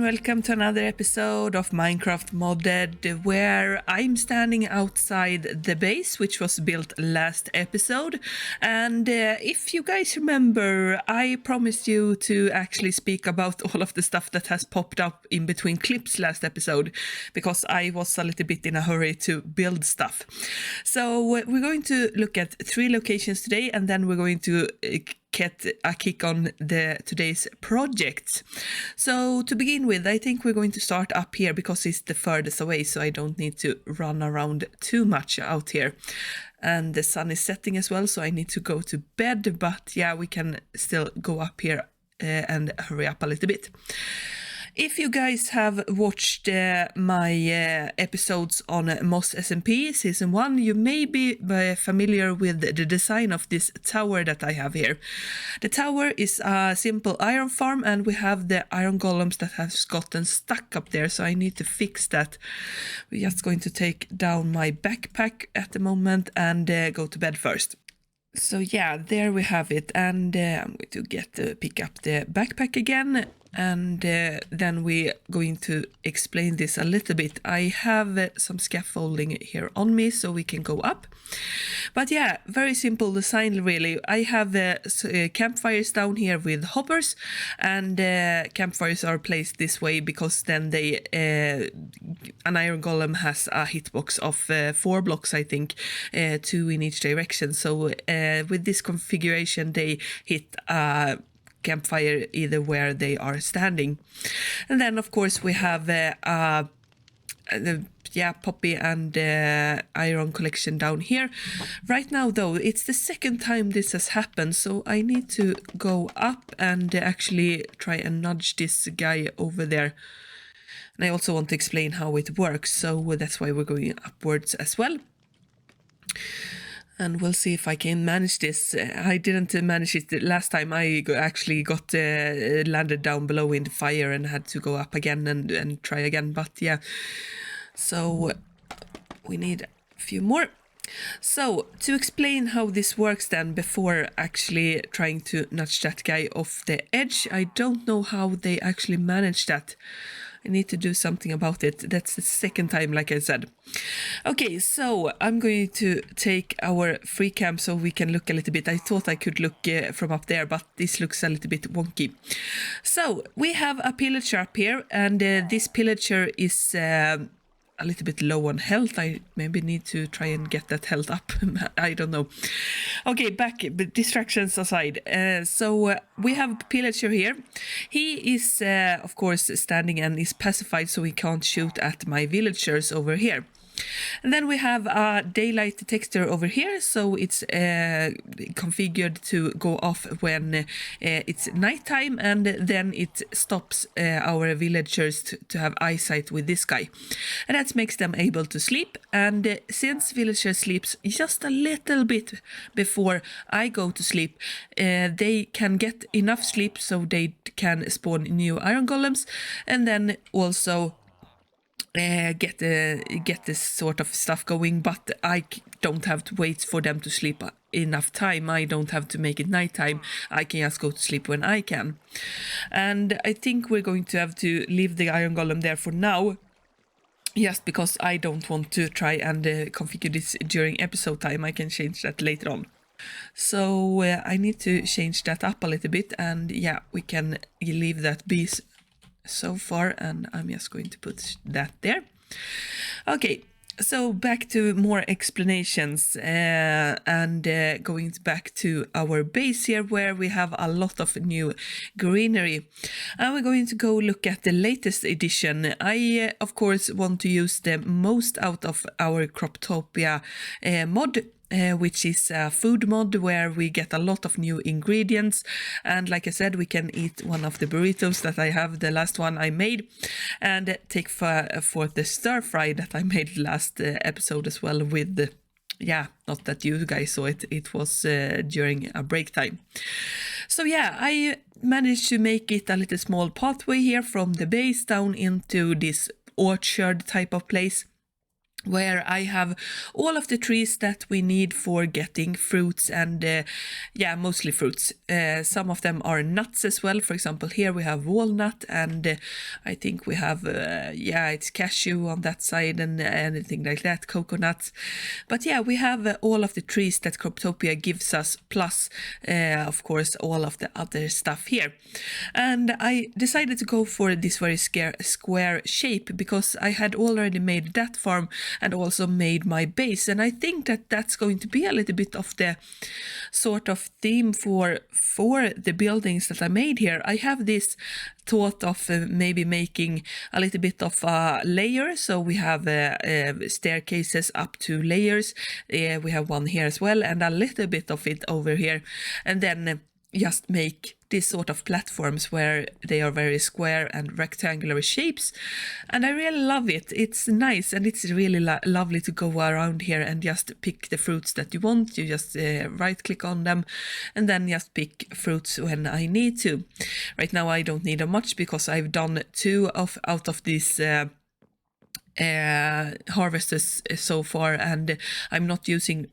welcome to another episode of Minecraft Modded, where I'm standing outside the base, which was built last episode. And if you guys remember, I promised you to actually speak about all of the stuff that has popped up in between clips last episode, because I was a little bit in a hurry to build stuff. So we're going to look at 3 locations today, and then we're going to get a kick on today's projects. So to begin with, I think we're going to start up here because it's the furthest away, so I don't need to run around too much out here. And the sun is setting as well, so I need to go to bed, but yeah, we can still go up here and hurry up a little bit. If you guys have watched my episodes on Moss SMP Season 1, you may be familiar with the design of this tower that I have here. The tower is a simple iron farm, and we have the iron golems that have gotten stuck up there, so I need to fix that. We're just going to take down my backpack at the moment and go to bed first. So yeah, there we have it, and I'm going to pick up the backpack again. And then we're going to explain this a little bit. I have some scaffolding here on me so we can go up. But yeah, very simple design really. I have campfires down here with hoppers, and campfires are placed this way because then an iron golem has a hitbox of 4 blocks, I think, 2 in each direction. So with this configuration, they hit campfire either where they are standing. And then of course we have poppy and iron collection down here. Right now though, it's the second time this has happened, so I need to go up and actually try and nudge this guy over there. And I also want to explain how it works, so that's why we're going upwards as well. And we'll see if I can manage this. I didn't manage it last time. I actually got landed down below in the fire and had to go up again and try again. But yeah, so we need a few more. So to explain how this works then, before actually trying to nudge that guy off the edge, I don't know how they actually manage that. I need to do something about it. That's the second time, like I said. Okay, so I'm going to take our free cam so we can look a little bit. I thought I could look from up there, but this looks a little bit wonky. So we have a pillager up here, and this pillager is a little bit low on health. I maybe need to try and get that health up. I don't know. Okay, back, distractions aside. So we have Pillager here. He is, of course, standing and is pacified, so he can't shoot at my villagers over here. And then we have a daylight detector over here, so it's configured to go off when it's nighttime, and then it stops our villagers to have eyesight with this guy. And that makes them able to sleep, and since villagers sleeps just a little bit before I go to sleep, they can get enough sleep so they can spawn new iron golems, and then also get this sort of stuff going. But I don't have to wait for them to sleep enough time. I don't have to make it nighttime. I can just go to sleep when I can. And I think we're going to have to leave the iron golem there for now, just because I don't want to try and configure this during episode time. I can change that later on. So I need to change that up a little bit, and yeah, we can leave that be so far, and I'm just going to put that there. Okay, so back to more explanations, and going back to our base here, where we have a lot of new greenery, and we're going to go look at the latest edition. I of course want to use the most out of our Croptopia mod, which is a food mod where we get a lot of new ingredients, and like I said, we can eat one of the burritos that I have, the last one I made, and take for the stir fry that I made last episode as well with not that you guys saw it, it was during a break time. So yeah, I managed to make it a little small pathway here from the base down into this orchard type of place. where I have all of the trees that we need for getting fruits and yeah, mostly fruits. Some of them are nuts as well. For example, here we have walnut and I think we have yeah, it's cashew on that side and anything like that, coconuts. But yeah, we have all of the trees that Croptopia gives us, plus of course all of the other stuff here. And I decided to go for this very square shape because I had already made that farm and also made my base, and I think that that's going to be a little bit of the sort of theme for the buildings that I made here. I have this thought of maybe making a little bit of a layer, so we have staircases up to layers. We have one here as well, and a little bit of it over here, and then just make these sort of platforms where they are very square and rectangular shapes, and I really love it. It's nice, and it's really lovely to go around here and just pick the fruits that you want. You just right click on them and then just pick fruits when I need to. Right now I don't need much because I've done 2 out of these harvests so far, and I'm not using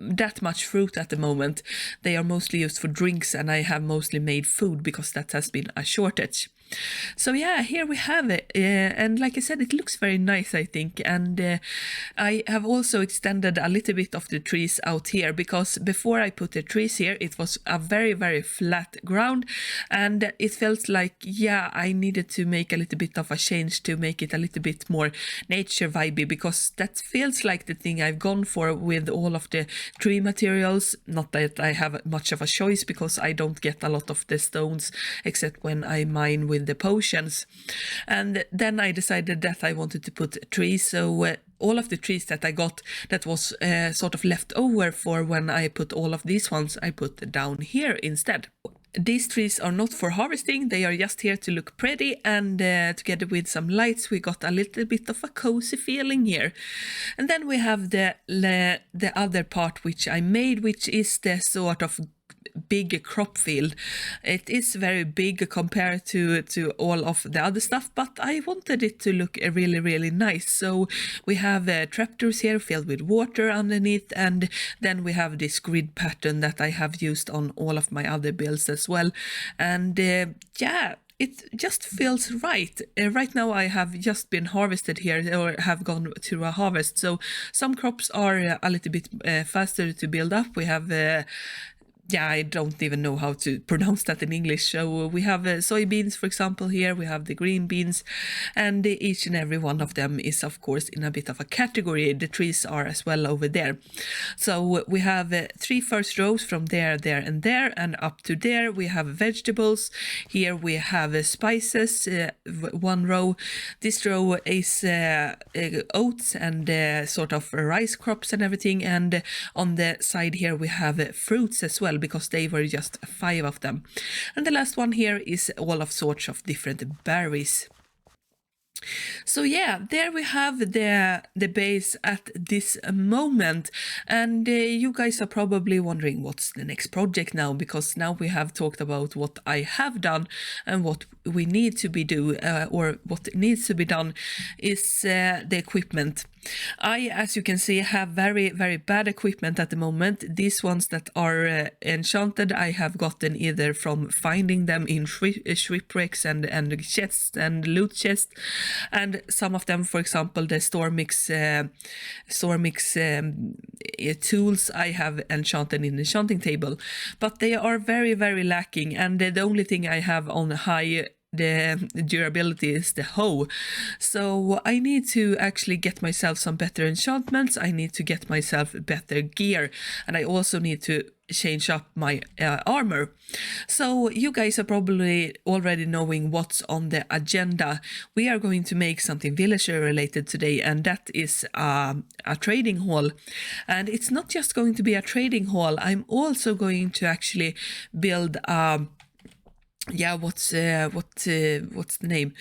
that much fruit at the moment. They are mostly used for drinks, and I have mostly made food because that has been a shortage. So yeah, here we have it, and like I said, it looks very nice, I think. And I have also extended a little bit of the trees out here, because before I put the trees here it was a very flat ground, and it felt like, yeah, I needed to make a little bit of a change to make it a little bit more nature vibey, because that feels like the thing I've gone for with all of the tree materials. Not that I have much of a choice, because I don't get a lot of the stones except when I mine with the potions. And then I decided that I wanted to put trees, so all of the trees that I got that was sort of left over for when I put all of these ones, I put down here instead. These trees are not for harvesting, they are just here to look pretty, and together with some lights we got a little bit of a cozy feeling here. And then we have the other part which I made, which is the sort of big crop field. It is very big compared to all of the other stuff, but I wanted it to look really nice. So we have trapdoors here filled with water underneath, and then we have this grid pattern that I have used on all of my other builds as well. And yeah, it just feels right. Right now I have just been harvested here, or have gone through a harvest, so some crops are a little bit faster to build up. We have yeah, I don't even know how to pronounce that in English. So we have soybeans, for example, here. We have the green beans, and each and every one of them is, of course, in a bit of a category. The trees are as well over there. So we have 3 first rows from there, and there, and up to there. We have vegetables. Here we have spices, 1 row. This row is oats and sort of rice crops and everything. And on the side here we have fruits as well, because they were just 5 of them. And the last one here is all of sorts of different berries. So yeah, there we have the base at this moment, and you guys are probably wondering what's the next project now, because now we have talked about what I have done, and what we need to be or what needs to be done is the equipment. I, as you can see, have very bad equipment at the moment. These ones that are enchanted I have gotten either from finding them in shipwrecks and chests and loot chests, and some of them, for example the Stormix tools, I have enchanted in the enchanting table, but they are very lacking, and the only thing I have on high the durability is the hoe. So I need to actually get myself some better enchantments. I need to get myself better gear, and I also need to change up my armor. So you guys are probably already knowing what's on the agenda. We are going to make something villager related today, and that is a trading hall. And it's not just going to be a trading hall, I'm also going to actually build yeah, what's the name?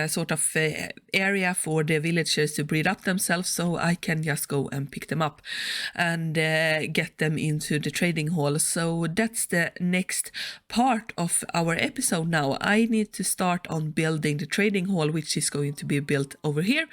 Sort of area for the villagers to breed up themselves, so I can just go and pick them up and get them into the trading hall. So that's the next part of our episode now. I need to start on building the trading hall, which is going to be built over here.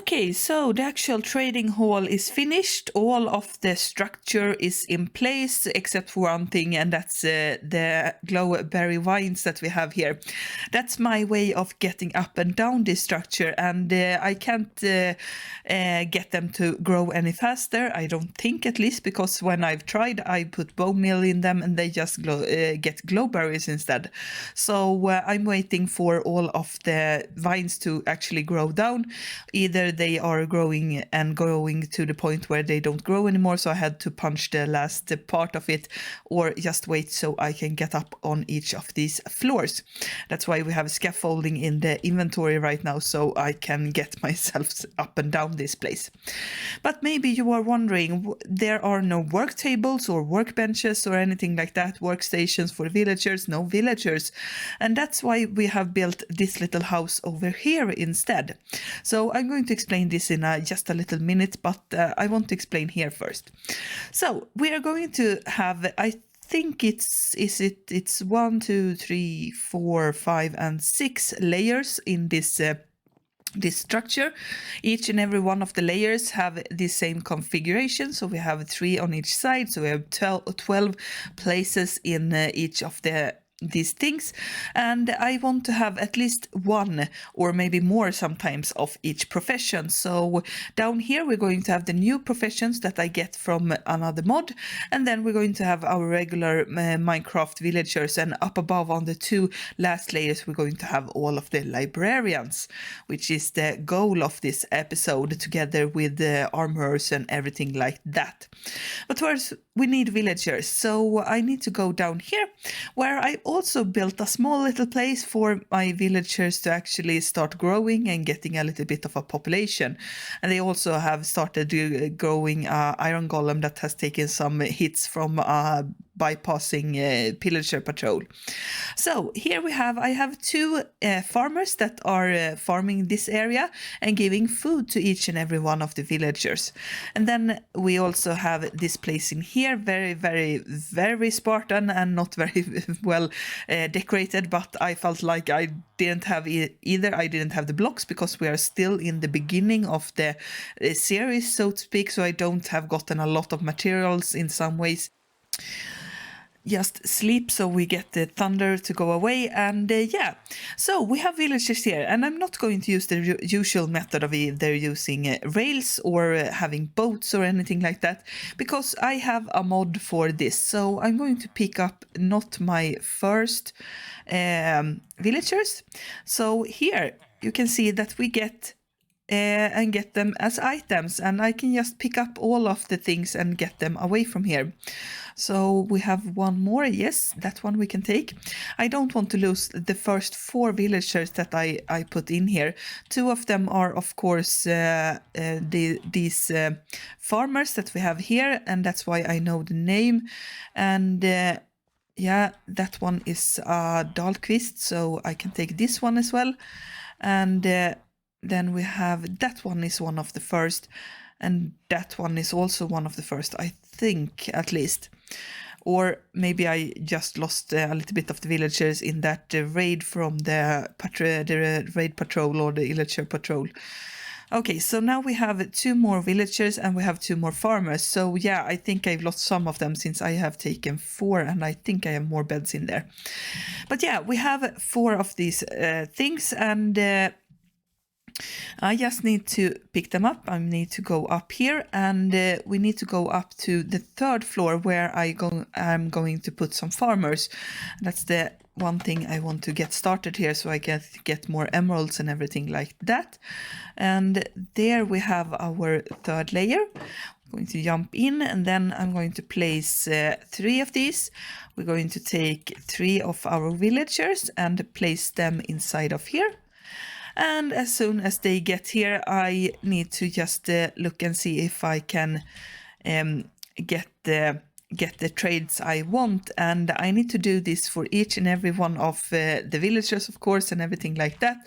Okay, so the actual trading hall is finished. All of the structure is in place except for one thing, and that's the glowberry vines that we have here. That's my way of getting up and down this structure, and I can't get them to grow any faster, I don't think, at least, because when I've tried, I put bone meal in them and they just get glowberries instead. So I'm waiting for all of the vines to actually grow down. Either they are growing and growing to the point where they don't grow anymore, so I had to punch the last part of it, or just wait so I can get up on each of these floors. That's why we have scaffolding in the inventory right now, so I can get myself up and down this place. But maybe you are wondering, there are no work tables or workbenches or anything like that, workstations for villagers, no villagers. And that's why we have built this little house over here instead. So I'm going to explain this in just a little minute, but I want to explain here first. So we are going to have, I think it's 1, 2, 3, 4, 5, and 6 layers in this structure. Each and every one of the layers have the same configuration, so we have 3 on each side, so we have 12 places in each of these things, and I want to have at least one or maybe more sometimes of each profession. So down here we're going to have the new professions that I get from another mod, and then we're going to have our regular Minecraft villagers, and up above on the 2 last layers we're going to have all of the librarians, which is the goal of this episode, together with the armorers and everything like that. But first we need villagers, so I need to go down here, where I also built a small little place for my villagers to actually start growing and getting a little bit of a population. And they also have started growing iron golem that has taken some hits from bypassing pillager patrol. So here I have 2 farmers that are farming this area and giving food to each and every one of the villagers. And then we also have this place in here, very, very, very Spartan and not very well decorated, but I felt like I didn't have either. I didn't have the blocks because we are still in the beginning of the series, so to speak, so I don't have gotten a lot of materials in some ways. Just sleep so we get the thunder to go away, and yeah, so we have villagers here, and I'm not going to use the usual method of either using rails or having boats or anything like that, because I have a mod for this. So I'm going to pick up not my first villagers. So here you can see that we get and get them as items, and I can just pick up all of the things and get them away from here. So we have one more, yes, that one we can take. I don't want to lose the first 4 villagers that I put in here. 2 of them are, of course, these farmers that we have here, and that's why I know the name. And yeah, that one is Dahlqvist, so I can take this one as well. And then we have, that one is one of the first, and that one is also one of the first, I think, at least. Or maybe I just lost a little bit of the villagers in that raid from the raid patrol or the elytra patrol. Okay, so now we have 2 more villagers and we have 2 more farmers. So yeah, I think I've lost some of them since I have taken 4, and I think I have more beds in there. But yeah, we have 4 of these things, and I just need to pick them up. I need to go up here, and we need to go up to the 3rd floor where I'm going to put some farmers. That's the one thing I want to get started here, so I get more emeralds and everything like that. And there we have our 3rd layer. I'm going to jump in, and then I'm going to place 3 of these. We're going to take 3 of our villagers and place them inside of here. And as soon as they get here, I need to just look and see if I can get the trades I want. And I need to do this for each and every one of the villagers, of course, and everything like that.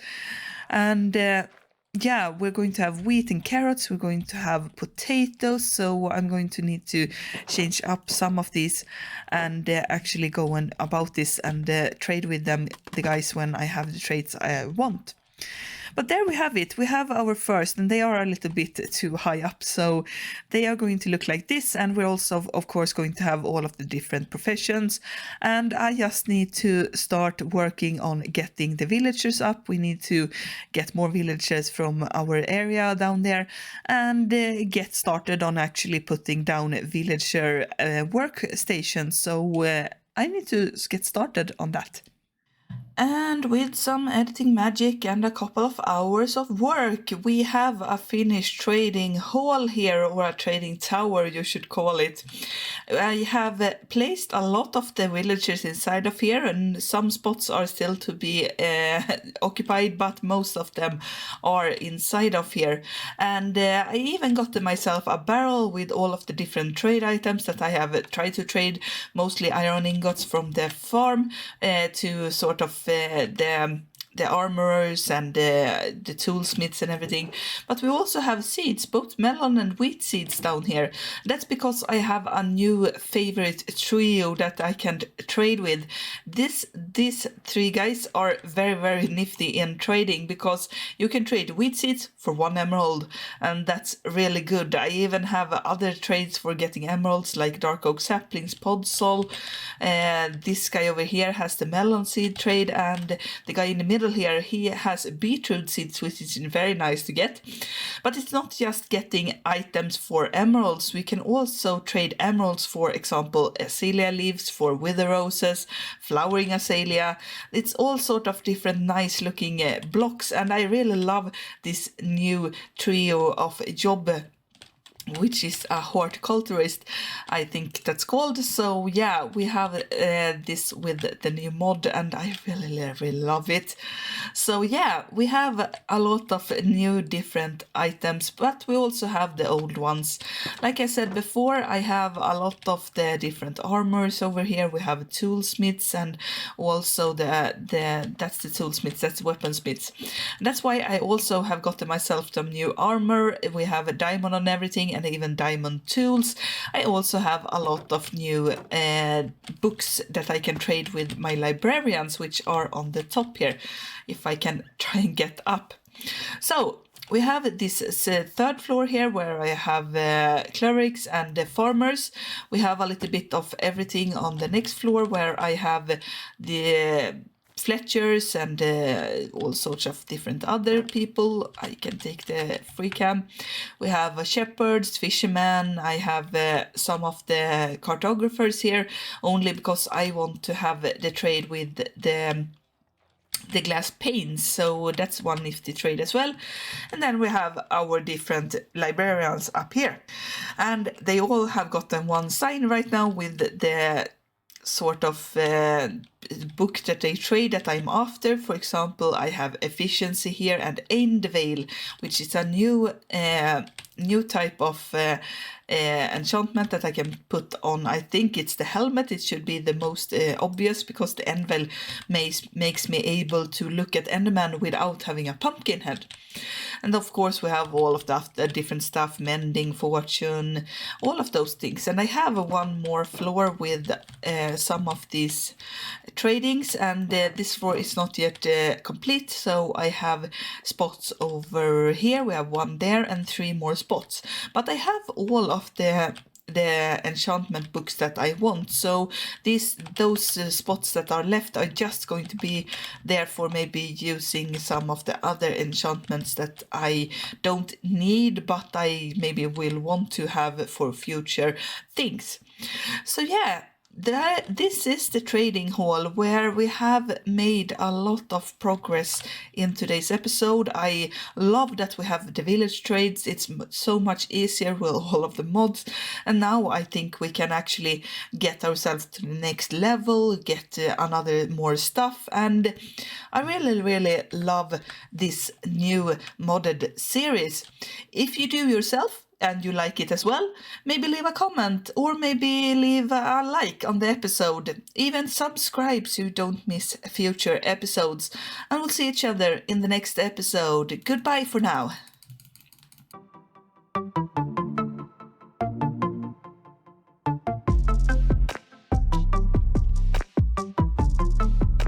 And yeah, we're going to have wheat and carrots. We're going to have potatoes. So I'm going to need to change up some of these and actually go about this and trade with them, the guys, when I have the trades I want. But there we have it. We have our first, and they are a little bit too high up, so they are going to look like this, and we're also, of course, going to have all of the different professions, and I just need to start working on getting the villagers up. We need to get more villagers from our area down there, and get started on actually putting down villager workstations, so I need to get started on that. And with some editing magic and a couple of hours of work, we have a finished trading hall here, or a trading tower you should call it. I have placed a lot of the villagers inside of here, and some spots are still to be occupied, but most of them are inside of here. And I even got myself a barrel with all of the different trade items that I have tried to trade, mostly iron ingots from the farm, to sort of the armorers and the toolsmiths and everything. But we also have seeds, both melon and wheat seeds down here. That's because I have a new favorite trio that I can trade with. These three guys are very, very nifty in trading, because you can trade wheat seeds for 1 emerald, and that's really good. I even have other trades for getting emeralds, like dark oak saplings, podsol. This guy over here has the melon seed trade, and the guy in the middle here, he has beetroot seeds, which is very nice to get. But it's not just getting items for emeralds. We can also trade emeralds, for example, azalea leaves for wither roses, flowering azalea. It's all sort of different nice looking blocks, and I really love this new trio of job, which is a horticulturist, I think that's called. So yeah, we have this with the new mod, and I really love it. So yeah, we have a lot of new different items, but we also have the old ones. Like I said before, I have a lot of the different armors over here. We have toolsmiths, and also that's the toolsmiths, that's weaponsmiths. That's why I also have gotten myself some new armor. We have a diamond on everything, and even diamond tools. I also have a lot of new books that I can trade with my librarians, which are on the top here, if I can try and get up. So we have this third floor here, where I have clerics and farmers. We have a little bit of everything on the next floor, where I have the Fletchers and all sorts of different other people. I can take the free cam. We have shepherds, fishermen. I have some of the cartographers here, only because I want to have the trade with the glass panes, so that's one nifty trade as well. And then we have our different librarians up here, and they all have gotten one sign right now with the sort of book that they trade that I'm after. For example, I have efficiency here and Endvale, which is a new type of enchantment that I can put on. I think it's the helmet. It should be the most obvious, because the Endvale makes me able to look at enderman without having a pumpkin head. And of course we have all of the different stuff, mending, fortune, all of those things. And I have one more floor with some of these tradings, and this floor is not yet complete, so I have spots over here. We have one there and 3 more spots, but I have all of the enchantment books that I want. So those spots that are left are just going to be there for maybe using some of the other enchantments that I don't need, but I maybe will want to have for future things. So yeah, this is the trading hall, where we have made a lot of progress in today's episode. I love that we have the village trades. It's so much easier with all of the mods, and now I think we can actually get ourselves to the next level, get another more stuff, and I really love this new modded series. If you do yourself and you like it as well, maybe leave a comment, or maybe leave a like on the episode. Even subscribe so you don't miss future episodes. And we'll see each other in the next episode. Goodbye for now.